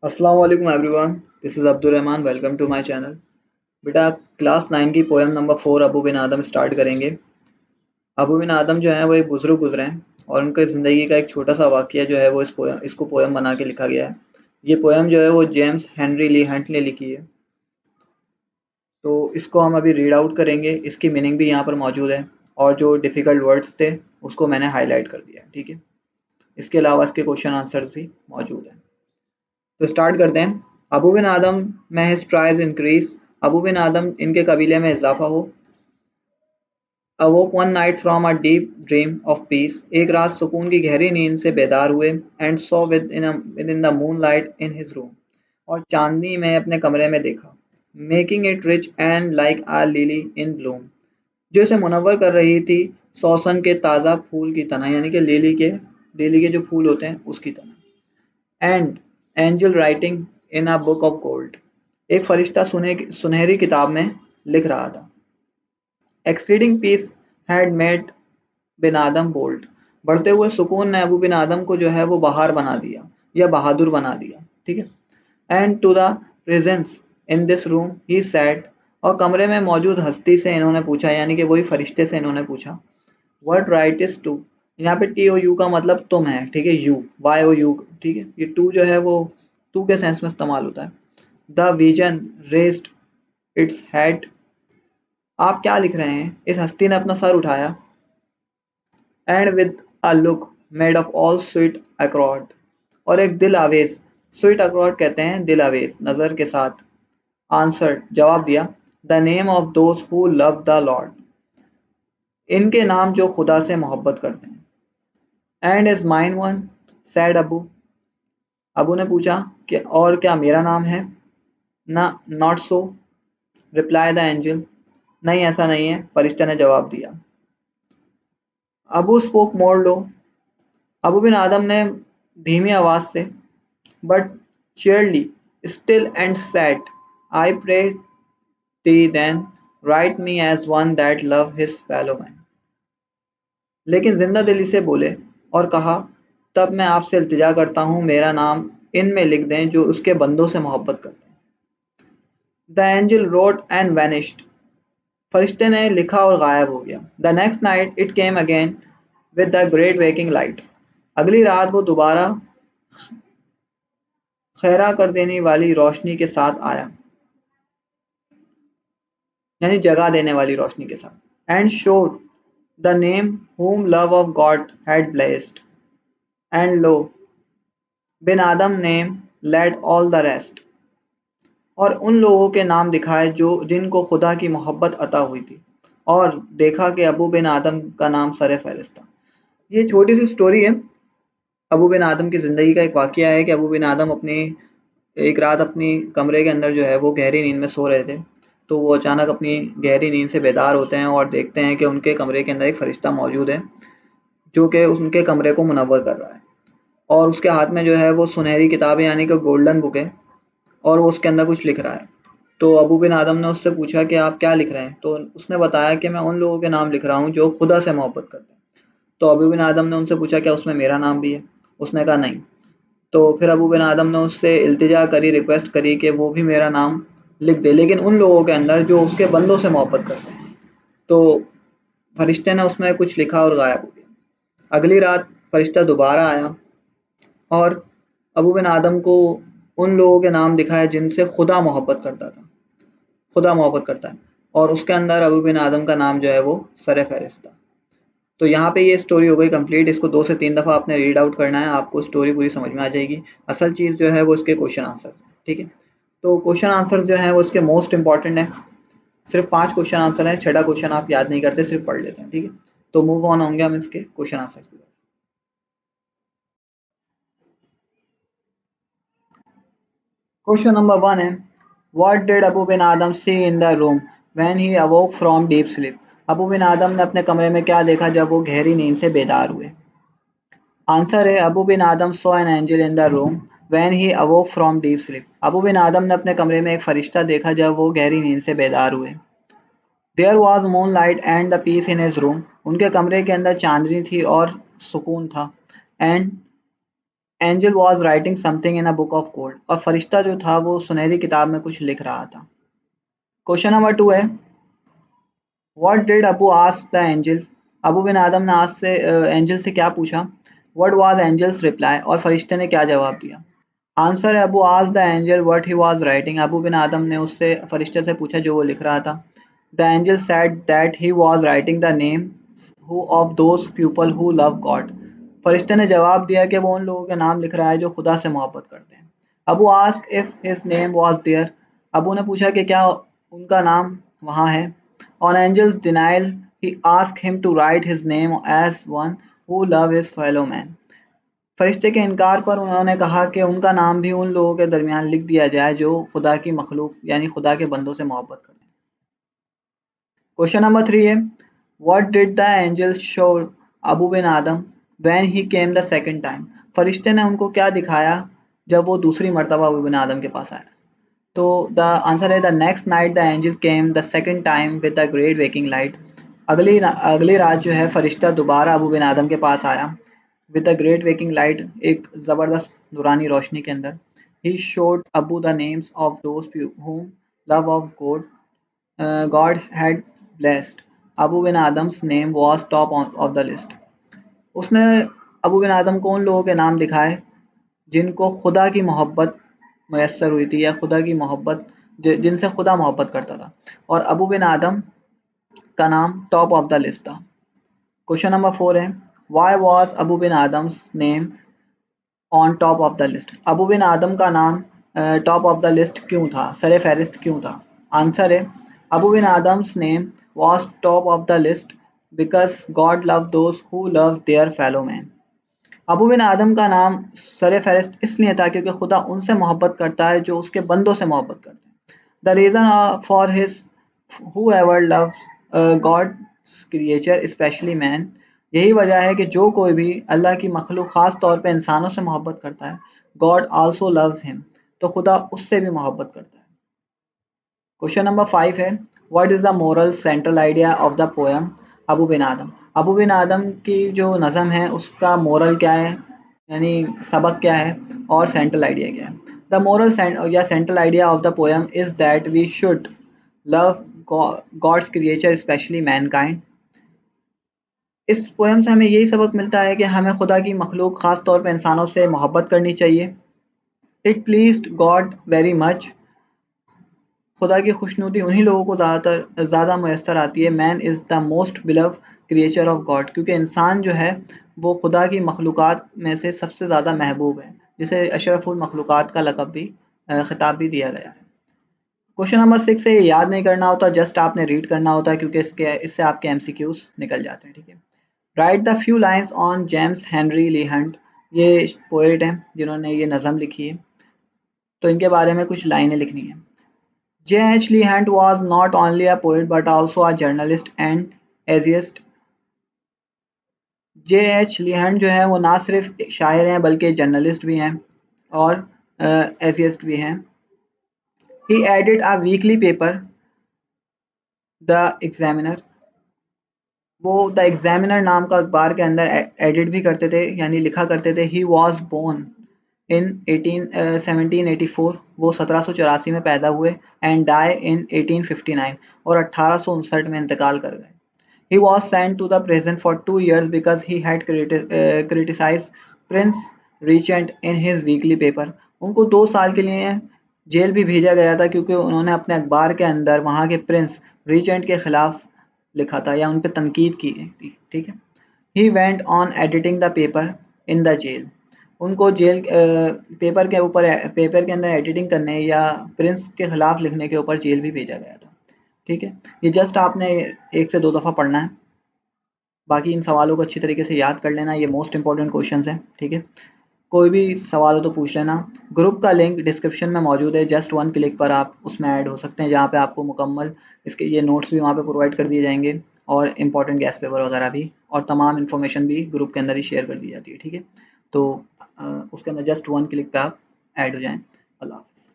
अस्सलाम वालेकुम everyone, this is Abdul Rahman. Welcome to my channel. बेटा, क्लास 9 की poem number 4 Abou Ben Adhem start करेंगे। अबू बिन आदम जो है वो एक बुजुर्ग गुजरे हैं और उनके ज़िंदगी का एक छोटा सा वाक़या जो है वो इसको पोएम बना के लिखा गया है। ये पोएम जो है वो जेम्स हेनरी ली हंट ने लिखी है। तो इसको हम अभी रीड आउट करेंगे। इसकी मीनिंग भी यहाँ पर मौजूद है और जो डिफ़िकल्ट वर्ड्स थे उसको मैंने हाईलाइट कर दिया है, ठीक है। इसके अलावा इसके क्वेश्चन आंसर्स भी मौजूद हैं। तो स्टार्ट करते हैं। अबू बिन आदम में his tribes increase. Abou Ben Adhem इनके कबीले में इजाफा हो। Awoke one night from a deep dream of peace. एक रात सुकून की गहरी नींद से बेदार हुए। And saw within the moon light in his room. और चांदनी में अपने कमरे में देखा। Making it rich and like a lily in bloom. जो इसे मुनव्वर कर रही थी सोसन के ताज़ा फूल की तरह, यानी कि लिली के जो फूल होते हैं उसकी तरह। And angel writing in a book of gold. एक फरिश्ता सुनहरी किताब में लिख रहा था। Exceeding peace had made Ben Adhem bold. बढ़ते हुए सुकून ने अबू बिन आदम को जो है वो बहार बना दिया या बहादुर बना दिया, ठीक है। And to the presence in this room he said. और कमरे में मौजूद हस्ती से इन्होंने पूछा, यानी कि वही फरिश्ते से इन्होंने पूछा, व्हाट राइट इज टू। यहाँ पे टी ओ यू का मतलब तुम है, ठीक है। यू, वाई ओ यू, ठीक है। ये टू जो है वो टू के सेंस में इस्तेमाल होता है। The vision raised its head. आप क्या लिख रहे हैं, इस हस्ती ने अपना सर उठाया। And with a look made of all sweet accord. और एक दिल आवेज, स्वीट अक्रॉड कहते हैं दिल आवेज, नजर के साथ। आंसर, जवाब दिया। The name of those who love the Lord. इनके नाम जो खुदा से मोहब्बत करते हैं। And is mine one, sad Abu. Abu ने पूछा कि और क्या मेरा नाम है। ना, not so, reply the angel. नहीं, ऐसा नहीं है, फरिश्ते ने जवाब दिया। अबू स्पोक मोर लो। अबू बिन आदम ने धीमी आवाज से, but cheerily, still and sad, I pray thee then, write me as one that love his fellow man। लेकिन जिंदा दिली से बोले और कहा, तब मैं आपसे इल्तिजा करता हूँ मेरा नाम इनमें लिख दें जो उसके बंदों से मोहब्बत करते हैं। The angel wrote and vanished. फरिश्ते ने लिखा और गायब हो गया। The next night it came again with the great waking light. अगली रात वो दोबारा खैरा कर देने वाली रोशनी के साथ आया, यानी जगा देने वाली रोशनी के साथ। And showed the name whom love of God had blessed, and lo, Ben Adhem name led all the rest। और उन लोगों के नाम दिखाए जो जिनको खुदा की मोहब्बत अता हुई थी, और देखा कि अबू बिन आदम का नाम सर फहरिस्त था। ये छोटी सी स्टोरी है। अबू बिन आदम की ज़िंदगी का एक वाक़या है कि अबू बिन आदम एक रात अपनी कमरे के अंदर जो है वो गहरी नींद में सो रहे थे। तो वो अचानक अपनी गहरी नींद से बेदार होते हैं और देखते हैं कि उनके कमरे के अंदर एक फरिश्ता मौजूद है जो कि उनके कमरे को मुनव्वर कर रहा है। और उसके हाथ में जो है वो सुनहरी किताब है, यानी कि गोल्डन बुक है, और वो उसके अंदर कुछ लिख रहा है। तो अबू बिन आदम ने उससे पूछा कि आप क्या लिख रहे हैं। तो उसने बताया कि मैं उन लोगों के नाम लिख रहा हूँ जो खुदा से मोहब्बत करते हैं। तो अबू बिन आदम ने उनसे पूछा क्या उसमें मेरा नाम भी है। उसने कहा नहीं। तो फिर अबू बिन आदम ने उससे इल्तिजा करी, रिक्वेस्ट करी कि वो भी मेरा नाम लिख दे, लेकिन उन लोगों के अंदर जो उसके बंदों से मोहब्बत करते हैं। तो फरिश्ते ने उसमें कुछ लिखा और गायब हो गया। अगली रात फरिश्ता दोबारा आया और अबू बिन आदम को उन लोगों के नाम दिखाए जिनसे खुदा मोहब्बत करता था, खुदा मोहब्बत करता है। और उसके अंदर अबू बिन आदम का नाम जो है वो सर फहरिस्त था। तो यहाँ पे ये स्टोरी हो गई कंप्लीट। इसको 2 से 3 दफ़ा आपने रीड आउट करना है, आपको स्टोरी पूरी समझ में आ जाएगी। असल चीज़ जो है वो इसके क्वेश्चन आंसर्स हैं, ठीक है। तो क्वेश्चन आंसर्स जो हैं वो इसके मोस्ट इंपॉर्टेंट हैं। सिर्फ 5 क्वेश्चन आंसर हैं, छठा क्वेश्चन आप याद नहीं करते, सिर्फ पढ़ लेते हैं, ठीक है। तो मूव ऑन होंगे हम इसके क्वेश्चन आंसर्स की तरफ। क्वेश्चन नंबर 1 है, what did Abou Ben Adhem see in the room when he awoke from deep sleep. Abou Ben Adhem ने अपने कमरे में क्या देखा जब वो गहरी नींद से बेदार हुए। आंसर है, Abou Ben Adhem saw an angel in the room when he awoke from deep sleep. Abou Ben Adhem ने अपने कमरे में एक फरिश्ता देखा जब वो गहरी नींद से बेदार हुए। There was moon light and the peace in his room. उनके कमरे के अंदर चांदनी थी और सुकून था। And angel was writing something in a book of gold, और फरिश्ता जो था वो सुनहरी किताब में कुछ लिख रहा था। क्वेश्चन नंबर 2 है, what did Abou ask the angel, Abou Ben Adhem ने आज से एंजल से क्या पूछा। व्हाट वाज एंजल्स रिप्लाई, और फरिश्ते ने क्या जवाब दिया। आंसर है, Abou ask the angel what he was writing, Abou Ben Adhem ने उससे फरिश्ते से पूछा जो वो लिख रहा था। The angel said that he was writing the name who of those people who love God, फरिश्ते ने जवाब दिया कि वो उन लोगों के नाम लिख रहा है जो खुदा से मोहब्बत करते हैं। Abou asked if his name was there, Abou ने पूछा कि क्या उनका नाम वहाँ है। On Angel's denial, he asked him to write his name as one who love his fellow man. फरिश्ते के इनकार पर उन्होंने कहा कि उनका नाम भी उन लोगों के दरमियान लिख दिया जाए जो खुदा की मखलूक यानी खुदा के बंदों से मोहब्बत करते हैं। क्वेश्चन नंबर 3 है, what did the angel show Abou Ben Adhem when he came the second time, फरिश्ते ने उनको क्या दिखाया जब वो दूसरी मर्तबा अबू बिन आदम के पास आया। तो द आंसर है, the next night the angel came the second time with the great waking light, अगली रात जो है फरिश्ता दोबारा अबू बिन आदम के पास आया with the great waking light, एक ज़बरदस्त नूरानी रोशनी के अंदर। He showed Abou the names of those whom love of God had blessed. Abou Ben Adhem's name was top of the list, उसने अबू बिन आदम को उन लोगों के नाम दिखाए जिनको खुदा की मोहब्बत मैसर हुई थी, या खुदा की मोहब्बत जिनसे खुदा मोहब्बत करता था, और अबू बिन आदम का नाम टॉप ऑफ द लिस्ट था। क्वेश्चन नंबर 4 है, why was Abou Ben Adhem's name on top of the list, Abou Ben Adhem का नाम टॉप ऑफ द लिस्ट क्यों था, सरे फहरिस्त क्यों था। आंसर है, Abou Ben Adhem's name was top of the list because God love those who love their fellow man, Abou Ben Adhem का नाम सर फहरिस्त इसलिए था क्योंकि खुदा उनसे मोहब्बत करता है जो उसके बंदों से मोहब्बत करते हैं। The reason for his who ever loves God's creature specially man, यही वजह है कि जो कोई भी अल्लाह की मखलूक ख़ास तौर पे इंसानों से मोहब्बत करता है, गॉड आल्सो लव्स हिम, तो खुदा उससे भी मोहब्बत करता है। क्वेश्चन नंबर 5 है, what is the moral central idea of the poem Abou Ben Adhem, Abou Ben Adhem की जो नज़म है उसका मोरल क्या है, यानी सबक क्या है, और सेंट्रल आइडिया क्या है। द मोरल या central idea of the poem is that we should love God's creature specially mankind, इस पोएम से हमें यही सबक मिलता है कि हमें खुदा की मखलूक ख़ास तौर पे इंसानों से मोहब्बत करनी चाहिए। It pleased God very much, खुदा की खुशनुदी उन्हीं लोगों को ज़्यादा मैसर आती है। Man is the most बिलव creature of God, क्योंकि इंसान जो है वो खुदा की मखलूक़ात में से सबसे ज़्यादा महबूब है, जिसे अशरफुल मखलूक़ात का लक़ब भी ख़िताब भी दिया गया है। क्वेश्चन नंबर 6 से याद नहीं करना होता, जस्ट आपने रीड करना होता है क्योंकि इससे आपके MCQs निकल जाते हैं। ठीक है, right the few lines on James Henry Leigh Hunt, ये पोएट हैं जिन्होंने ये नज़म लिखी है, तो इनके बारे में कुछ लाइनें लिखनी है। J.H. Lee Hunt was not only a poet but also a journalist and essayist. J.H. Lee Hunt जो है वो ना सिर्फ शायर हैं बल्कि जर्नलिस्ट भी हैं और एसियस्ट भी हैं। He added a weekly paper, The Examiner. वो द एग्जामिनर नाम का अखबार के अंदर एडिट भी करते थे, यानी लिखा करते थे। ही वॉज बोर्न इन 1784, वो 1784 में पैदा हुए, एंड डाई इन 1859, और 1859 में इंतकाल कर गए। He was sent to the present for 2 years because he had criticise prince regent in his weekly paper, उनको 2 साल के लिए जेल भी भेजा गया था क्योंकि उन्होंने अपने अखबार के अंदर वहाँ के प्रिंस रिचेंट के खिलाफ लिखा था या उन पर तनकीद की थी। ठीक है, he went on editing the paper in the jail, उनको जेल पेपर के अंदर एडिटिंग करने या प्रिंस के खिलाफ लिखने के ऊपर जेल भी भेजा गया था। ठीक है, ये जस्ट आपने 1 से 2 दफ़ा पढ़ना है, बाकी इन सवालों को अच्छी तरीके से याद कर लेना, ये मोस्ट इंपॉर्टेंट क्वेश्चंस हैं। ठीक है, कोई भी सवाल हो तो पूछ लेना। ग्रुप का लिंक डिस्क्रिप्शन में मौजूद है, जस्ट 1 क्लिक पर आप उसमें ऐड हो सकते हैं, जहाँ पे आपको मुकम्मल इसके ये नोट्स भी वहाँ पे प्रोवाइड कर दिए जाएंगे और इंपॉर्टेंट गैस पेपर वगैरह भी, और तमाम इन्फॉर्मेशन भी ग्रुप के अंदर ही शेयर कर दी जाती है। ठीक है, तो उसके अंदर जस्ट 1 क्लिक पे आप ऐड हो जाएँ। अल्लाह हाफ़िज़।